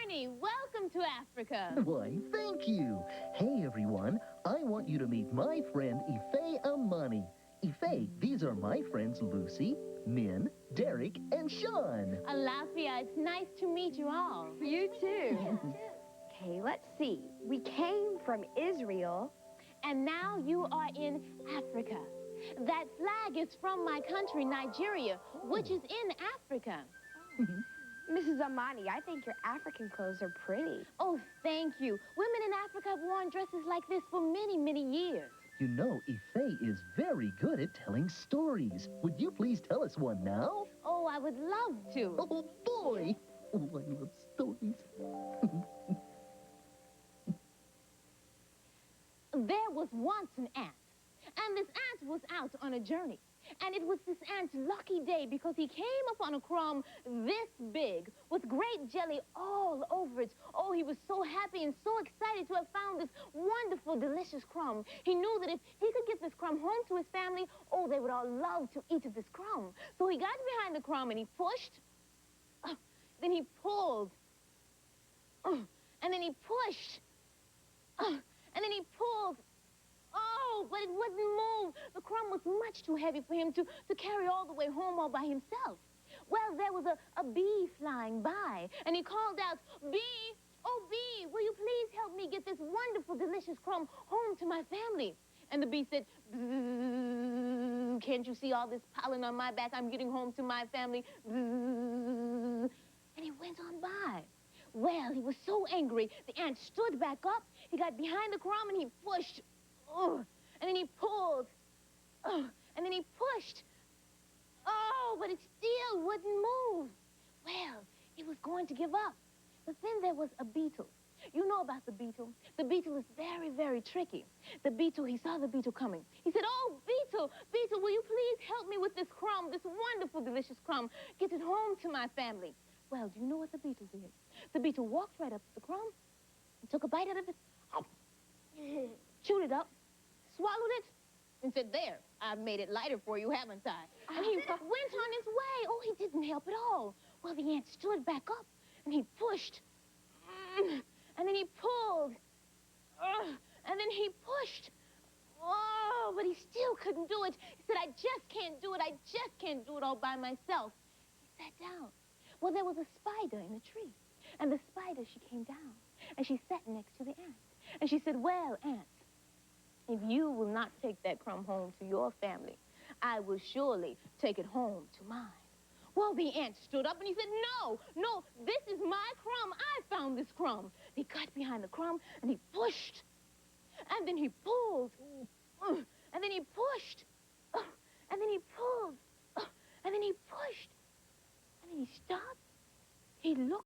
Barney, welcome to Africa. Why, thank you. Hey, everyone. I want you to meet my friend Ife Amani. Ife, these are my friends Lucy, Min, Derek, and Sean. Alafia, it's nice to meet you all. You too. Okay, let's see. We came from Israel. And now you are in Africa. That flag is from my country, Nigeria, which is in Africa. Mrs. Amani, I think your African clothes are pretty. Oh, thank you. Women in Africa have worn dresses like this for many, many years. You know, Ife is very good at telling stories. Would you please tell us one now? Oh, I would love to. Oh, boy. Oh, I love stories. There was once an ant, and this ant was out on a journey. And it was this ant's lucky day because he came upon a crumb this big with great jelly all over it. Oh, he was so happy and so excited to have found this wonderful, delicious crumb. He knew that if he could get this crumb home to his family, oh, they would all love to eat of this crumb. So he got behind the crumb and he pushed, then he pulled, and then he pushed, and then he pulled. Oh, but it wouldn't move. The crumb was much too heavy for him to carry all the way home all by himself. Well, there was a bee flying by, and he called out, "Bee, oh, bee, will you please help me get this wonderful, delicious crumb home to my family?" And the bee said, "Bzzz, can't you see all this pollen on my back? I'm getting home to my family." Bzzz. And he went on by. Well, he was so angry, the ant stood back up. He got behind the crumb, and he pushed. And then he pulled. And then he pushed. Oh, but it still wouldn't move. Well, he was going to give up. But then there was a beetle. You know about the beetle. The beetle is very, very tricky. The beetle, he saw the beetle coming. He said, "Oh, beetle, beetle, will you please help me with this crumb, this wonderful, delicious crumb? Get it home to my family." Well, do you know what the beetle did? The beetle walked right up to the crumb, took a bite out of it, chewed it up, swallowed it, and said, "There, I've made it lighter for you, haven't I?" And he went on his way. Oh, he didn't help at all. Well, the ant stood back up, and he pushed, and then he pulled, and then he pushed. Oh, but he still couldn't do it. He said, "I just can't do it. I just can't do it all by myself." He sat down. Well, there was a spider in a tree, and the spider, she came down, and she sat next to the ant, and she said, "Well, ant, if you will not take that crumb home to your family, I will surely take it home to mine." Well, the ant stood up and he said, "No, no, this is my crumb. I found this crumb." He got behind the crumb and he pushed. And then he pulled. And then he pushed. And then he pulled. And then he pushed. And then he stopped. He looked.